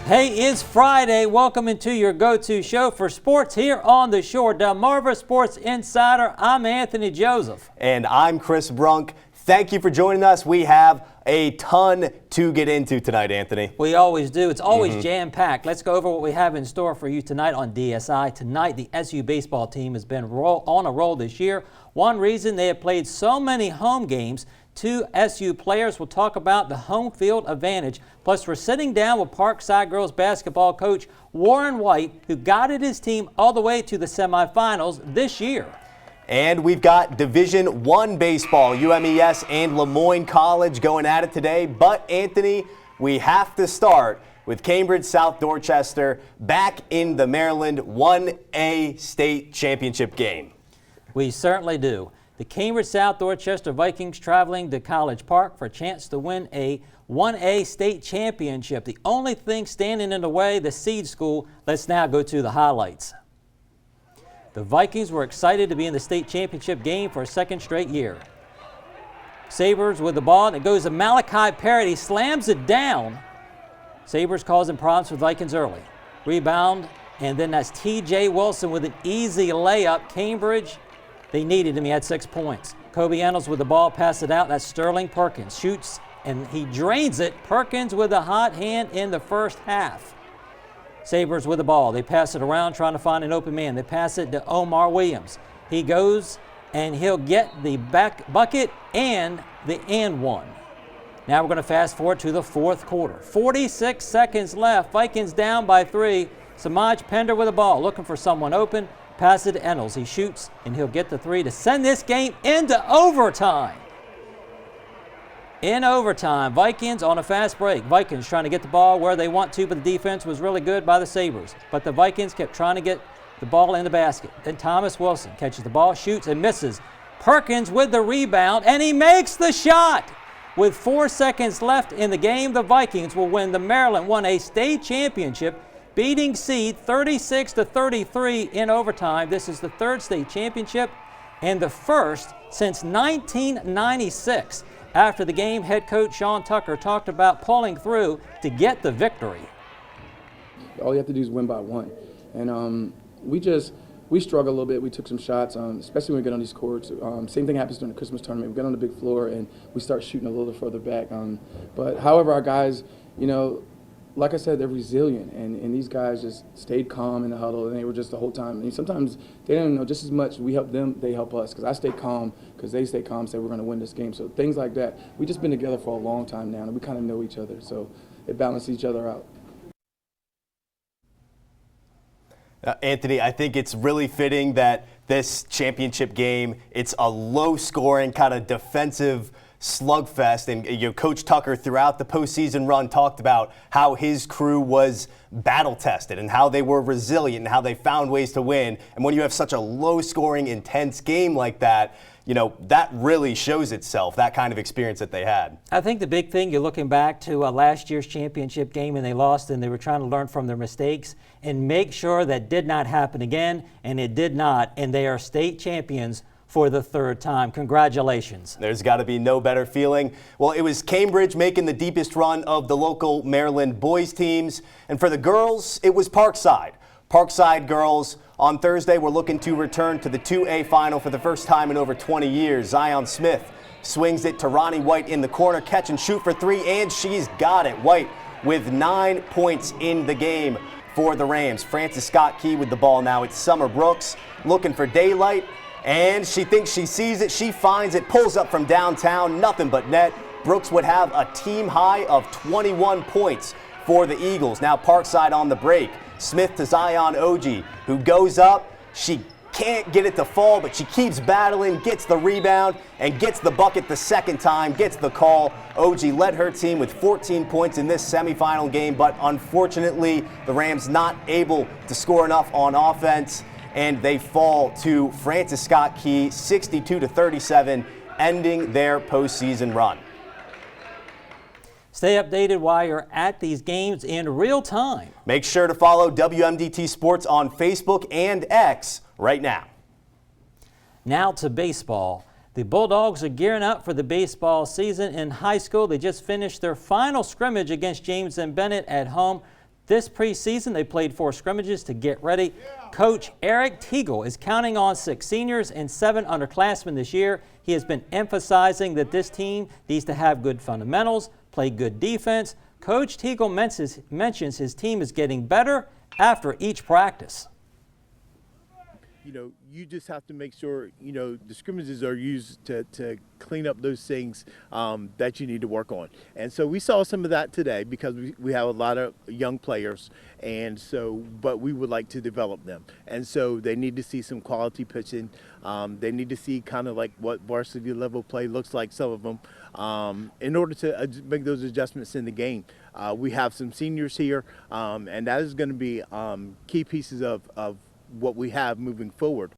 Hey, it's Friday. Welcome into your go-to show for sports here on the Shore. Delmarva Sports Insider. I'm Anthony Joseph. And I'm Chris Brunk. Thank you for joining us. We have a ton to get into tonight, Anthony. We always do. It's always jam-packed. Let's go over what we have in store for you tonight on DSI. Tonight, the SU baseball team has been on a roll this year. One reason they have played so many home games. Two SU players will talk about the home field advantage. Plus, we're sitting down with Parkside girls basketball coach Warren White, who guided his team all the way to the semifinals this year. And we've got Division I baseball, UMES and Lemoyne College going at it today. But, Anthony, we have to start with Cambridge South Dorchester back in the Maryland 1A state championship game. We certainly do. The Cambridge South Dorchester Vikings traveling to College Park for a chance to win a 1A state championship. The only thing standing in the way, the seed school. Let's now go to the highlights. The Vikings were excited to be in the state championship game for a second straight year. Sabres with the ball, and it goes to Malachi Parrott. He slams it down. Sabres causing problems for Vikings early. Rebound, and then that's T.J. Wilson with an easy layup. Cambridge, they needed him. He had 6 points. Kobe Reynolds with the ball, pass it out. That's Sterling Perkins. Shoots, and he drains it. Perkins with a hot hand in the first half. Sabres with the ball. They pass it around trying to find an open man. They pass it to Omar Williams. He goes, and he'll get the back bucket and the and one. Now we're going to fast forward to the fourth quarter. 46 seconds left. Vikings down by 3. Samaj Pender with the ball, looking for someone open. Pass it to Reynolds. He shoots, and he'll get the 3 to send this game into overtime. In overtime, Vikings on a fast break. Vikings trying to get the ball where they want to, but the defense was really good by the Sabres. But the Vikings kept trying to get the ball in the basket. Then Thomas Wilson catches the ball, shoots, and misses. Perkins with the rebound, and he makes the shot. With 4 seconds left in the game, the Vikings will win the Maryland 1A state championship, beating seed 36-33 in overtime. This is the third state championship and the first since 1996. After the game, head coach Sean Tucker talked about pulling through to get the victory. All you have to do is win by 1. And we struggle a little bit. We took some shots, especially when we get on these courts. Same thing happens during the Christmas tournament. We get on the big floor and we start shooting a little further back. But however, our guys, like I said, they're resilient, and these guys just stayed calm in the huddle, and they were just the whole time. And sometimes they didn't know just as much. We help them, they help us, because I stay calm, because they stay calm, say we're going to win this game. So things like that. We've just been together for a long time now, and we kind of know each other, so it balances each other out. Anthony, I think it's really fitting that this championship game, it's a low-scoring kind of defensive slugfest, and Coach Tucker throughout the postseason run talked about how his crew was battle-tested and how they were resilient and how they found ways to win. And when you have such a low-scoring, intense game like that, that really shows itself, that kind of experience that they had. I think the big thing, you're looking back to last year's championship game, and they lost, and they were trying to learn from their mistakes and make sure that did not happen again, and it did not, and they are state champions for the third time. Congratulations. There's got to be no better feeling. Well, it was Cambridge making the deepest run of the local Maryland boys teams. And for the girls, it was Parkside. Parkside girls on Thursday were looking to return to the 2A final for the first time in over 20 years. Zion Smith swings it to Ronnie White in the corner, catch and shoot for 3, and she's got it. White with 9 points in the game for the Rams. Francis Scott Key with the ball now. It's Summer Brooks looking for daylight. And she thinks she sees it. She finds it, pulls up from downtown, nothing but net. Brooks would have a team high of 21 points for the Eagles. Now Parkside on the break. Smith to Zion Oji, who goes up. She can't get it to fall, but she keeps battling, gets the rebound, and gets the bucket the second time, gets the call. Oji led her team with 14 points in this semifinal game, but unfortunately, the Rams not able to score enough on offense, and they fall to Francis Scott Key, 62-37, ending their postseason run. Stay updated while you're at these games in real time. Make sure to follow WMDT Sports on Facebook and X right now. Now to baseball. The Bulldogs are gearing up for the baseball season in high school. They just finished their final scrimmage against James and Bennett at home. This preseason, they played 4 scrimmages to get ready. Coach Eric Teagle is counting on 6 seniors and 7 underclassmen this year. He has been emphasizing that this team needs to have good fundamentals, play good defense. Coach Teagle mentions his team is getting better after each practice. You know, you just have to make sure, you know, the scrimmages are used to clean up those things that you need to work on. And so we saw some of that today because we have a lot of young players, and so, but we would like to develop them. And so they need to see some quality pitching. They need to see kind of like what varsity level play looks like, some of them, in order to make those adjustments in the game. We have some seniors here, and that is going to be key pieces of what we have moving forward.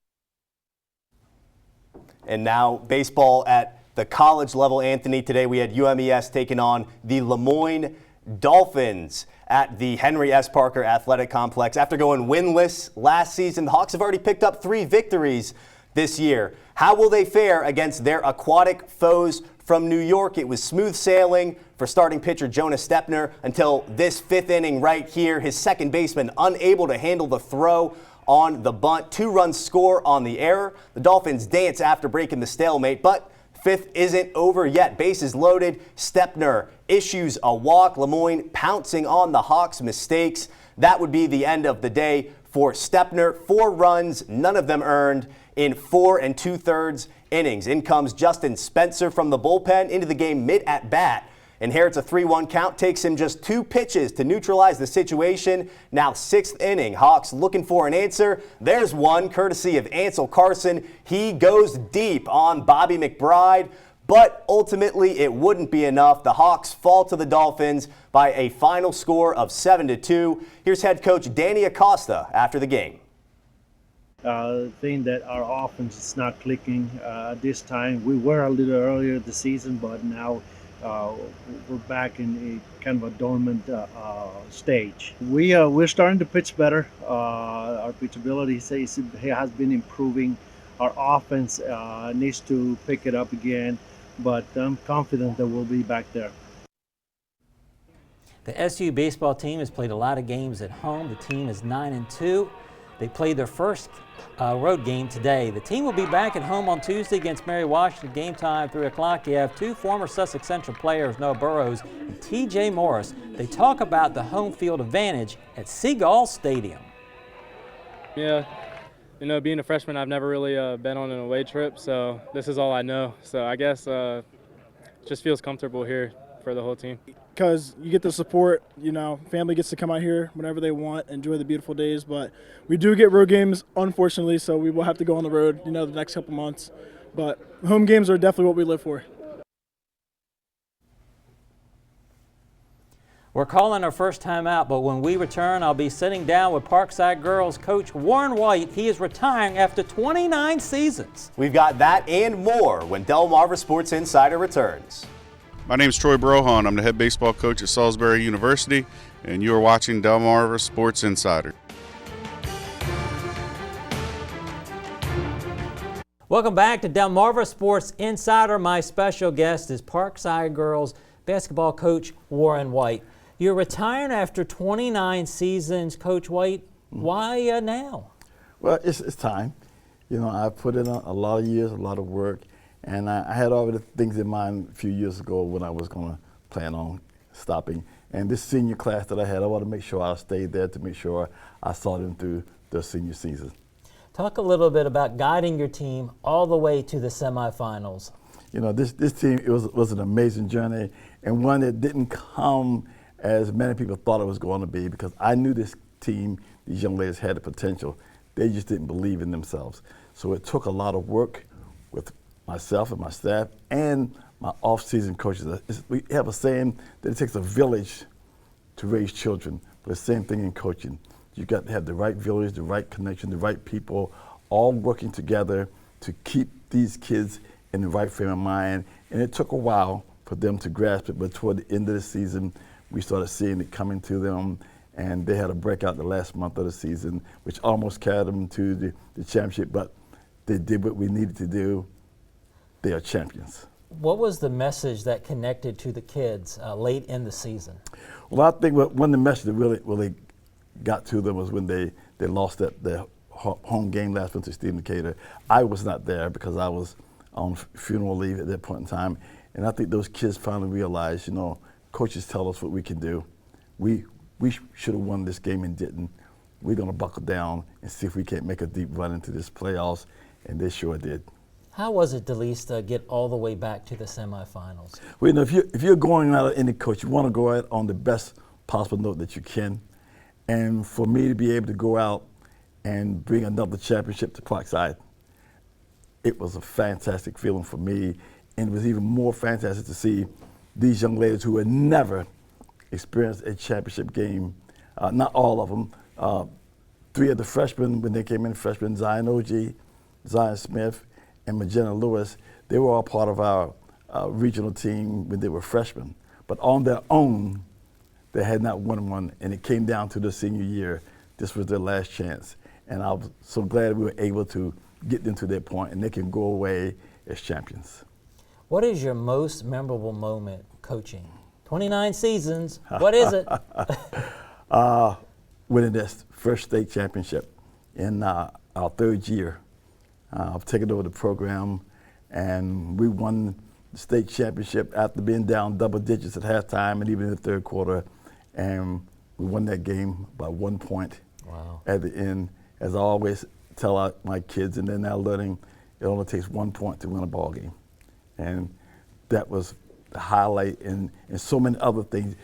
And now baseball at the college level, Anthony. Today we had UMES taking on the Lemoyne Dolphins at the Henry S. Parker Athletic Complex. After going winless last season, the Hawks have already picked up 3 victories this year. How will they fare against their aquatic foes from New York? It was smooth sailing for starting pitcher Jonas Stepner until this 5th inning right here. His second baseman unable to handle the throw on the bunt. 2-run score on the error. The Dolphins dance after breaking the stalemate, but 5th isn't over yet. Bases loaded. Stepner issues a walk. Lemoyne pouncing on the Hawks' mistakes. That would be the end of the day for Stepner. 4 runs, none of them earned in 4 2/3 innings. In comes Justin Spencer from the bullpen into the game mid at bat. Inherits a 3-1 count, takes him just 2 pitches to neutralize the situation. Now 6th inning, Hawks looking for an answer. There's one, courtesy of Ansel Carson. He goes deep on Bobby McBride, but ultimately it wouldn't be enough. The Hawks fall to the Dolphins by a final score of 7-2. Here's head coach Danny Acosta after the game. Think that our offense is not clicking this time. We were a little earlier this season, but now we're back in a kind of a dormant stage. We're starting to pitch better. Our pitchability has been improving. Our offense needs to pick it up again, but I'm confident that we'll be back there. The SU baseball team has played a lot of games at home. The team is 9-2. They played their first road game today. The team will be back at home on Tuesday against Mary Washington. Game time, 3 o'clock. You have 2 former Sussex Central players, Noah Burrows and T.J. Morris. They talk about the home field advantage at Seagull Stadium. Yeah, you know, being a freshman, I've never really been on an away trip, so this is all I know. So I guess it just feels comfortable here for the whole team. Because you get the support, you know, family gets to come out here whenever they want, enjoy the beautiful days. But we do get road games, unfortunately, so we will have to go on the road, you know, the next couple months. But home games are definitely what we live for. We're calling our first time out, but when we return, I'll be sitting down with Parkside Girls coach Warren White. He is retiring after 29 seasons. We've got that and more when Delmarva Sports Insider returns. My name is Troy Brohan. I'm the head baseball coach at Salisbury University, and you are watching Delmarva Sports Insider. Welcome back to Delmarva Sports Insider. My special guest is Parkside Girls basketball coach Warren White. You're retiring after 29 seasons, Coach White. Why now? Well, it's time. You know, I put in a lot of years, a lot of work. And I had all the things in mind a few years ago when I was going to plan on stopping. And this senior class that I had, I want to make sure I stayed there to make sure I saw them through their senior season. Talk a little bit about guiding your team all the way to the semifinals. You know, this team, it was an amazing journey, and one that didn't come as many people thought it was going to be, because I knew this team, these young ladies had the potential. They just didn't believe in themselves. So it took a lot of work with myself and my staff and my off-season coaches. We have a saying that it takes a village to raise children, but the same thing in coaching. You got to have the right village, the right connection, the right people, all working together to keep these kids in the right frame of mind. And it took a while for them to grasp it, but toward the end of the season, we started seeing it coming to them, and they had a breakout the last month of the season, which almost carried them to the championship, but they did what we needed to do. They are champions. What was the message that connected to the kids late in the season? Well, I think one of the messages that really got to them was when they lost their home game last winter, Stephen Decatur. I was not there because I was on funeral leave at that point in time. And I think those kids finally realized, you know, coaches tell us what we can do. We should have won this game and didn't. We're going to buckle down and see if we can't make a deep run into this playoffs, and they sure did. How was it, Delise, to get all the way back to the semifinals? Well, you know, if you're going out as any coach, you want to go out on the best possible note that you can. And for me to be able to go out and bring another championship to Parkside, it was a fantastic feeling for me. And it was even more fantastic to see these young ladies who had never experienced a championship game. Not all of them. 3 of the freshmen, when they came in, freshmen, Zion O.G., Zion Smith, and Magenta Lewis, they were all part of our regional team when they were freshmen. But on their own, they had not won one, and it came down to their senior year. This was their last chance. And I was so glad we were able to get them to that point, and they can go away as champions. What is your most memorable moment coaching? 29 seasons, what is it? Winning this first state championship in our 3rd year. I've taken over the program, and we won the state championship after being down double digits at halftime and even in the 3rd quarter, and we won that game by 1 point. Wow. At the end. As I always tell my kids, and they're now learning, it only takes 1 point to win a ball game. And that was the highlight, and so many other things.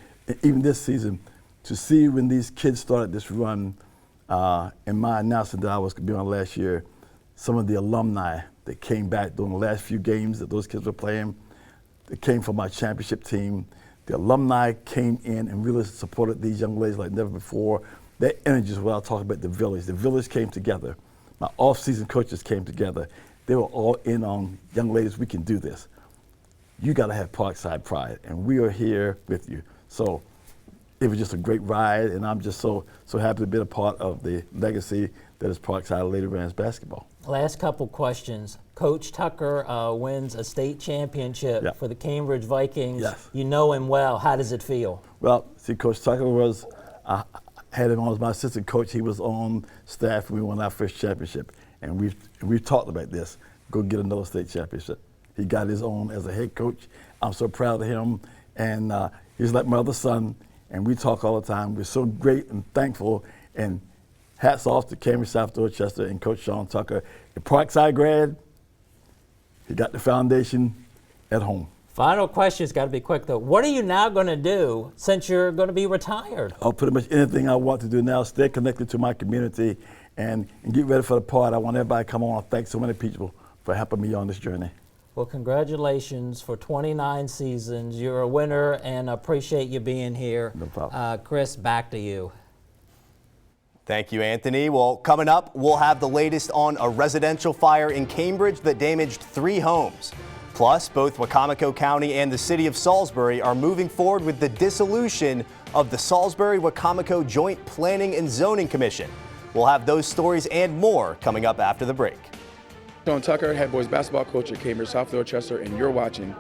Even this season, to see when these kids started this run, in my announcement that I was going to be on last year, some of the alumni that came back during the last few games that those kids were playing, that came from my championship team. The alumni came in and really supported these young ladies like never before. That energy is what I talk about the village. The village came together. My off-season coaches came together. They were all in on, young ladies, we can do this. You got to have Parkside pride, and we are here with you. So it was just a great ride, and I'm just so happy to be a part of the legacy that is Parkside Lady Rams basketball. Last couple questions. Coach Tucker wins a state championship for the Cambridge Vikings. Yes. You know him well. How does it feel? Well, see, Coach Tucker was, had him on as my assistant coach. He was on staff when we won our first championship. And we've talked about this. Go get another state championship. He got his own as a head coach. I'm so proud of him. And he's like my other son. And we talk all the time. We're so great and thankful. And hats off to Cambridge, South Dorchester, and Coach Sean Tucker. The Parkside grad, he got the foundation at home. Final question's got to be quick, though. What are you now going to do since you're going to be retired? Oh, pretty much anything I want to do now, stay connected to my community and get ready for the part. I want everybody to come on. Thanks so many people for helping me on this journey. Well, congratulations for 29 seasons. You're a winner, and I appreciate you being here. No problem. Chris, back to you. Thank you, Anthony. Well, coming up, we'll have the latest on a residential fire in Cambridge that damaged 3 homes. Plus, both Wicomico County and the city of Salisbury are moving forward with the dissolution of the Salisbury-Wicomico Joint Planning and Zoning Commission. We'll have those stories and more coming up after the break. Sean Tucker, head boys basketball coach at Cambridge, South Dorchester, and you're watching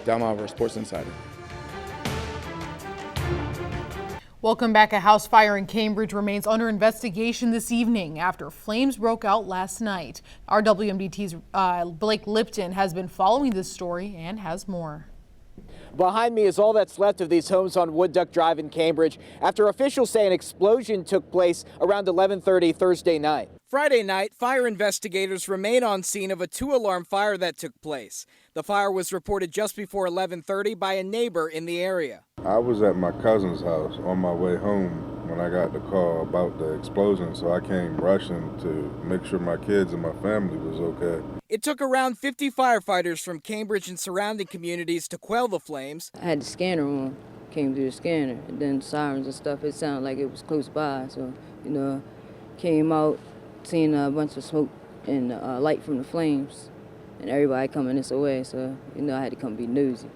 Delmarva Sports Insider. Welcome back. A house fire in Cambridge remains under investigation this evening after flames broke out last night. Our WMDT's Blake Lipton has been following this story and has more. Behind me is all that's left of these homes on Wood Duck Drive in Cambridge after officials say an explosion took place around 11:30 Thursday night. Friday night, fire investigators remain on scene of a 2-alarm fire that took place. The fire was reported just before 11:30 by a neighbor in the area. I was at my cousin's house on my way home when I got the call about the explosion, so I came rushing to make sure my kids and my family was okay. It took around 50 firefighters from Cambridge and surrounding communities to quell the flames. I had the scanner on, came through the scanner, and then sirens and stuff, it sounded like it was close by, so, came out, seeing a bunch of smoke and light from the flames, and everybody coming this way, so, I had to come be nosy.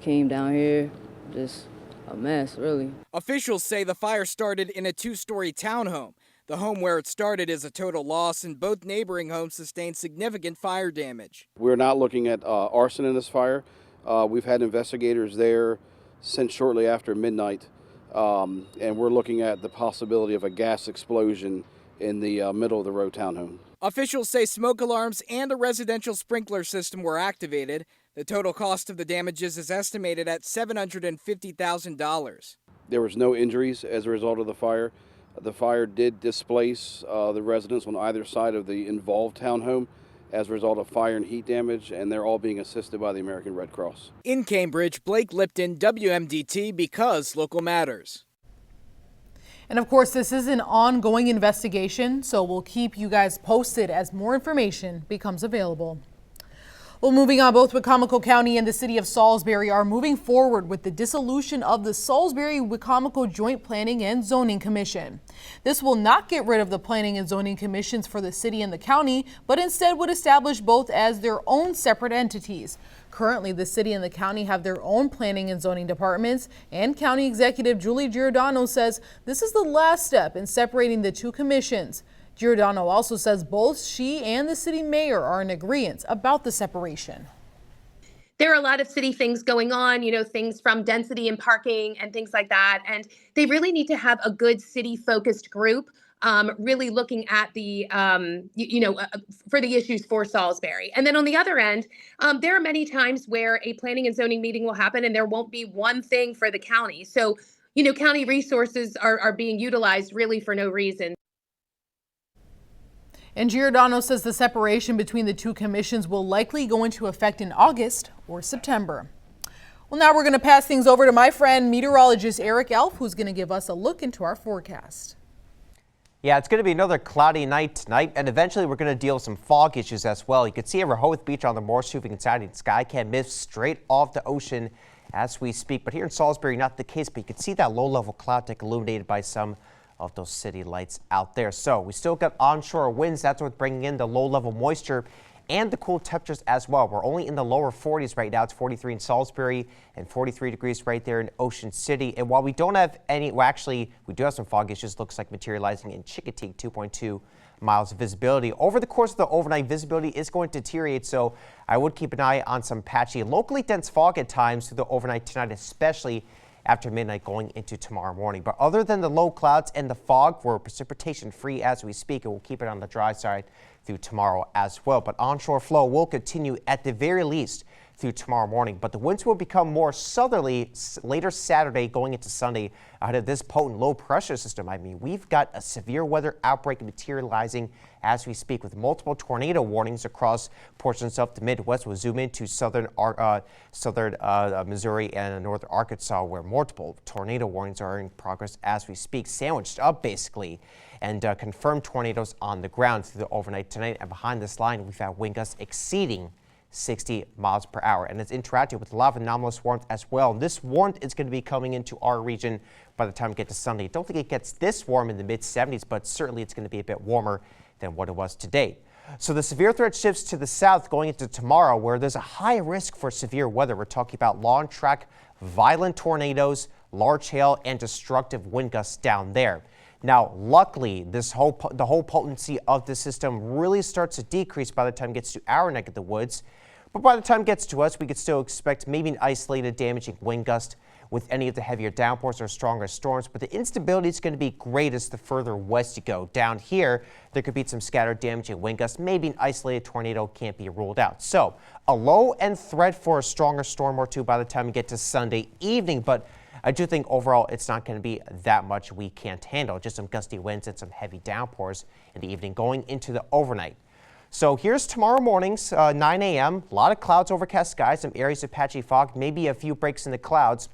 Came down here, just a mess, really. Officials say the fire started in a 2-story townhome. The home where it started is a total loss, and both neighboring homes sustained significant fire damage. We're not looking at arson in this fire. We've had investigators there since shortly after midnight, and we're looking at the possibility of a gas explosion in the middle of the row townhome. Officials say smoke alarms and a residential sprinkler system were activated. The total cost of the damages is estimated at $750,000. There was no injuries as a result of the fire. The fire did displace the residents on either side of the involved townhome as a result of fire and heat damage, and they're all being assisted by the American Red Cross. In Cambridge, Blake Lipton, WMDT, because local matters. And of course, this is an ongoing investigation, so we'll keep you guys posted as more information becomes available. Well, moving on, both Wicomico County and the city of Salisbury are moving forward with the dissolution of the Salisbury-Wicomico Joint Planning and Zoning Commission. This will not get rid of the planning and zoning commissions for the city and the county, but instead would establish both as their own separate entities. Currently, the city and the county have their own planning and zoning departments, and County Executive Julie Giordano says this is the last step in separating the two commissions. Giordano also says both she and the city mayor are in agreement about the separation. There are a lot of city things going on, things from density and parking and things like that. And they really need to have a good city focused group really looking at the, for the issues for Salisbury. And then on the other end, there are many times where a planning and zoning meeting will happen and there won't be one thing for the county. So, county resources are being utilized really for no reason. And Giordano says the separation between the two commissions will likely go into effect in August or September. Well, now we're going to pass things over to my friend, meteorologist Eric Elf, who's going to give us a look into our forecast. Yeah, it's going to be another cloudy night tonight, and eventually we're going to deal with some fog issues as well. You can see Rehoboth Beach on the Morse Roofing and Siding Sky can mist straight off the ocean as we speak. But here in Salisbury, not the case, but you can see that low-level cloud deck illuminated by some of those city lights out there. So we still got onshore winds. That's what's bringing in the low-level moisture and the cool temperatures as well. We're only in the lower 40s right now. It's 43 in Salisbury and 43 degrees right there in Ocean City. And while we don't have any, well, actually, we do have some fog issues. Looks like materializing in Chickatique, 2.2 miles of visibility. Over the course of the overnight, visibility is going to deteriorate, so I would keep an eye on some patchy, locally dense fog at times through the overnight tonight, especially after midnight going into tomorrow morning. But other than the low clouds and the fog, we're precipitation free as we speak, and we'll keep it on the dry side through tomorrow as well. But onshore flow will continue at the very least through tomorrow morning, but the winds will become more southerly later Saturday going into Sunday ahead of this potent low pressure system. I mean, we've got a severe weather outbreak materializing as we speak, with multiple tornado warnings across portions of the Midwest. We'll zoom into southern Missouri and northern Arkansas, where multiple tornado warnings are in progress as we speak, sandwiched up basically, and confirmed tornadoes on the ground through the overnight tonight. And behind this line, we've had wind gusts exceeding 60 miles per hour, and it's interacting with a lot of anomalous warmth as well. This warmth is going to be coming into our region by the time we get to Sunday. Don't think it gets this warm in the mid 70s, but certainly it's going to be a bit warmer than what it was today. So the severe threat shifts to the south going into tomorrow, where there's a high risk for severe weather. We're talking about long track, violent tornadoes, large hail, and destructive wind gusts down there. Now, luckily, the whole potency of the system really starts to decrease by the time it gets to our neck of the woods. But by the time it gets to us, we could still expect maybe an isolated damaging wind gust with any of the heavier downpours or stronger storms. But the instability is going to be greatest the further west you go. Down here, there could be some scattered damaging wind gusts. Maybe an isolated tornado can't be ruled out. So a low end threat for a stronger storm or two by the time we get to Sunday evening. But I do think overall it's not going to be that much we can't handle. Just some gusty winds and some heavy downpours in the evening going into the overnight. So here's tomorrow morning's 9 a.m. A lot of clouds, overcast skies, some areas of patchy fog, maybe a few breaks in the clouds.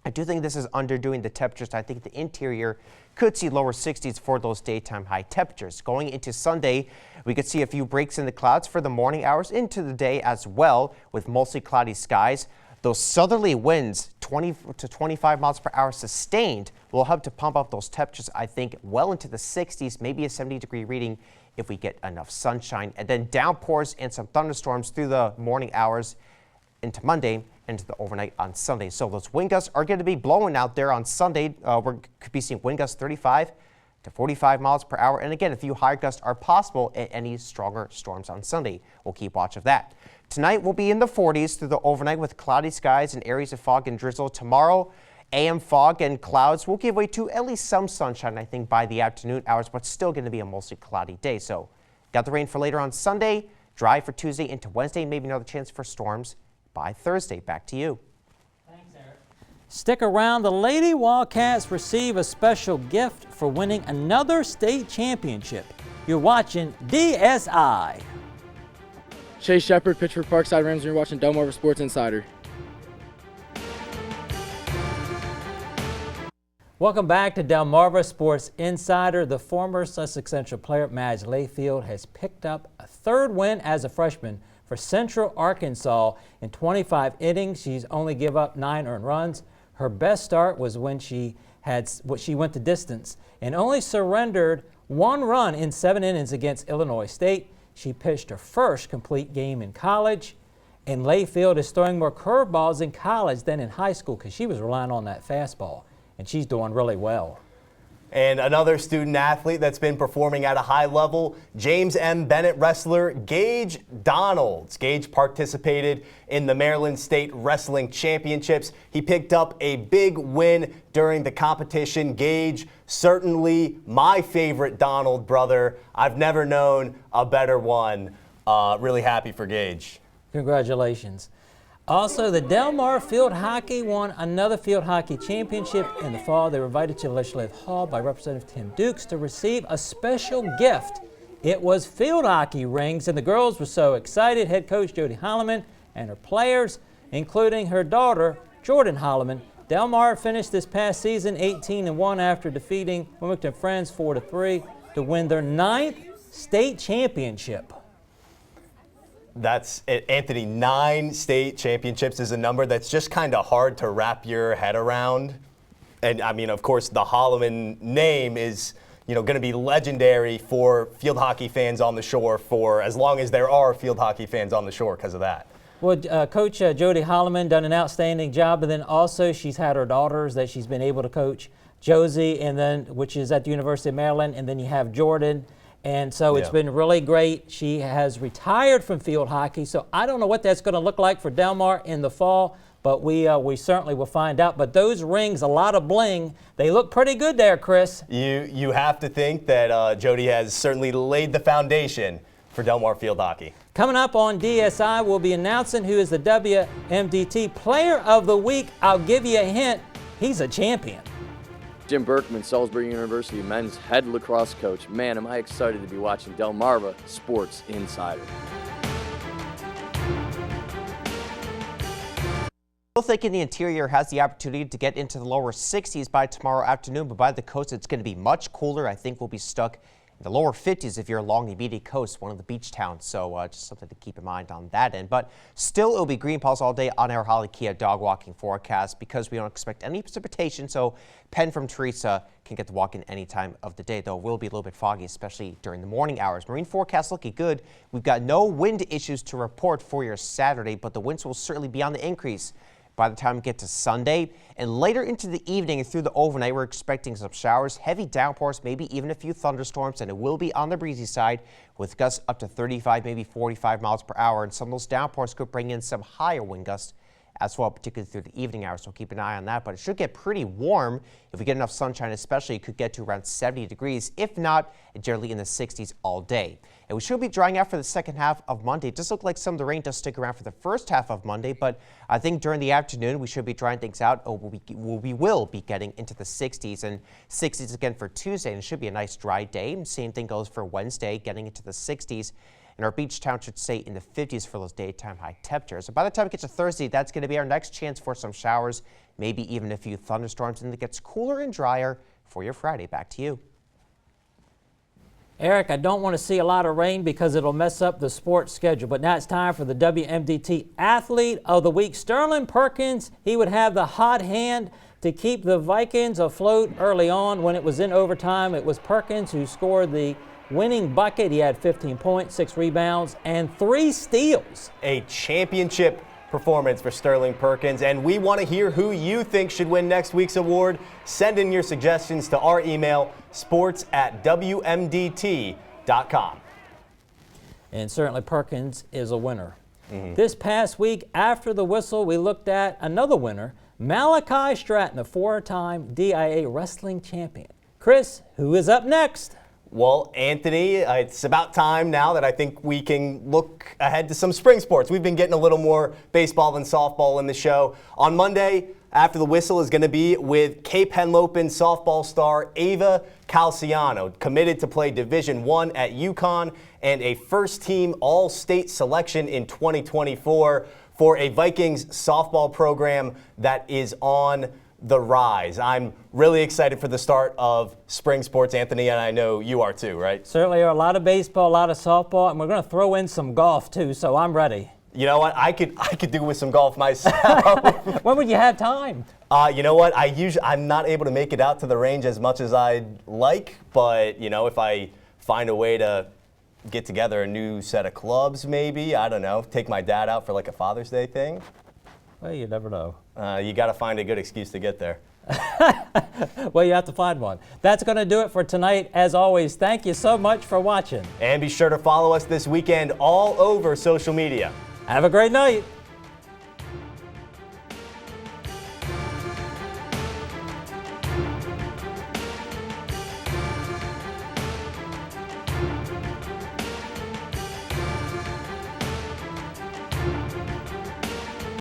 I do think this is underdoing the temperatures. I think the interior could see lower 60s for those daytime high temperatures. Going into Sunday, we could see a few breaks in the clouds for the morning hours into the day as well, with mostly cloudy skies. Those southerly winds, 20 to 25 miles per hour sustained, will help to pump up those temperatures, I think, well into the 60s, maybe a 70-degree reading if we get enough sunshine. And then downpours and some thunderstorms through the morning hours into Monday, into the overnight on Sunday. So those wind gusts are going to be blowing out there on Sunday. We could be seeing wind gusts 35 to 45 miles per hour. And again, a few high gusts are possible at any stronger storms on Sunday. We'll keep watch of that. Tonight will be in the 40s through the overnight with cloudy skies and areas of fog and drizzle. Tomorrow, AM fog and clouds will give way to at least some sunshine, I think, by the afternoon hours, but still going to be a mostly cloudy day. So got the rain for later on Sunday, dry for Tuesday into Wednesday, maybe another chance for storms by Thursday. Back to you. Stick around. The Lady Wildcats receive a special gift for winning another state championship. You're watching DSI. Chase Shepard, pitcher for Parkside Rams, and you're watching Delmarva Sports Insider. Welcome back to Delmarva Sports Insider. The former Sussex Central player Madge Layfield has picked up a third win as a freshman for Central Arkansas. In 25 innings, she's only given up 9 earned runs. Her best start was when she went the distance and only surrendered 1 run in 7 innings against Illinois State. She pitched her first complete game in college, and Layfield is throwing more curveballs in college than in high school because she was relying on that fastball, and she's doing really well. And another student athlete that's been performing at a high level, James M. Bennett wrestler Gage Donalds. Gage participated in the Maryland State Wrestling Championships. He picked up a big win during the competition. Gage, certainly my favorite Donald brother. I've never known a better one. Really happy for Gage. Congratulations. Also, the Delmarva Field Hockey won another field hockey championship in the fall. They were invited to Legislative Hall by Representative Tim Dukes to receive a special gift. It was field hockey rings, and the girls were so excited. Head coach Jody Holloman and her players, including her daughter, Jordan Holloman. Delmarva finished this past season 18-1 after defeating Wilmington Friends 4-3 to win their 9th state championship. That's it, Anthony. 9 state championships is a number that's just kind of hard to wrap your head around. And I mean, of course, the Holloman name is, going to be legendary for field hockey fans on the shore for as long as there are field hockey fans on the shore because of that. Well, Coach Jody Holloman done an outstanding job, and then also she's had her daughters that she's been able to coach, Josie, and then which is at the University of Maryland, and then you have Jordan. And so it's been really great. She has retired from field hockey, so I don't know what that's going to look like for Delmar in the fall, but we certainly will find out. But those rings, a lot of bling, they look pretty good there, Chris. You have to think that Jody has certainly laid the foundation for Delmar field hockey. Coming up on DSI, we'll be announcing who is the WMDT Player of the Week. I'll give you a hint, he's a champion. Jim Berkman, Salisbury University men's head lacrosse coach. Man, am I excited to be watching Delmarva Sports Insider. Still thinking the interior has the opportunity to get into the lower 60s by tomorrow afternoon, but by the coast it's going to be much cooler. I think we'll be stuck in the lower 50s if you're along the immediate coast, one of the beach towns. So just something to keep in mind on that end. But still, it'll be green pulse all day on our Holly Kia dog walking forecast because we don't expect any precipitation. So Penn from Teresa can get to walk in any time of the day, though it will be a little bit foggy, especially during the morning hours. Marine forecast looking good. We've got no wind issues to report for your Saturday, but the winds will certainly be on the increase by the time we get to Sunday. And later into the evening and through the overnight, we're expecting some showers, heavy downpours, maybe even a few thunderstorms, and it will be on the breezy side with gusts up to 35, maybe 45 miles per hour. And some of those downpours could bring in some higher wind gusts as well, particularly through the evening hours, so keep an eye on that. But it should get pretty warm if we get enough sunshine, especially. It could get to around 70 degrees, if not, generally in the 60s all day. And we should be drying out for the second half of Monday. It does look like some of the rain does stick around for the first half of Monday, but I think during the afternoon we should be drying things out. We will be getting into the 60s and 60s again for Tuesday, and it should be a nice dry day. Same thing goes for Wednesday, getting into the 60s. And our beach town should stay in the 50s for those daytime high temperatures. So by the time we get to Thursday, that's going to be our next chance for some showers, maybe even a few thunderstorms, and it gets cooler and drier for your Friday. Back to you. Eric, I don't want to see a lot of rain because it'll mess up the sports schedule, but now it's time for the WMDT Athlete of the Week. Sterling Perkins, he would have the hot hand to keep the Vikings afloat early on. When it was in overtime, it was Perkins who scored the winning bucket. He had 15 points, 6 rebounds, and 3 steals. A championship performance for Sterling Perkins. And we want to hear who you think should win next week's award. Send in your suggestions to our email, sports@wmdt.com. And certainly Perkins is a winner. This past week, after the whistle, we looked at another winner, Malachi Stratton, a four-time DIA wrestling champion. Chris, who is up next? Well, Anthony, it's about time now that I think we can look ahead to some spring sports. We've been getting a little more baseball than softball in the show. On Monday, after the whistle, is going to be with Cape Henlopen softball star Ava Calciano, committed to play Division I at UConn and a first-team all-state selection in 2024 for a Vikings softball program that is on the rise. I'm really excited for the start of spring sports, Anthony, and I know you are too, right? Certainly a lot of baseball, a lot of softball, and we're going to throw in some golf too, so I'm ready. You know what? I could do with some golf myself. When would you have time? You know what? I'm not able to make it out to the range as much as I'd like, but you know, if I find a way to get together a new set of clubs, maybe, I don't know, take my dad out for like a Father's Day thing. Well, you never know. You got to find a good excuse to get there. Well, you have to find one. That's going to do it for tonight. As always, thank you so much for watching. And be sure to follow us this weekend all over social media. Have a great night.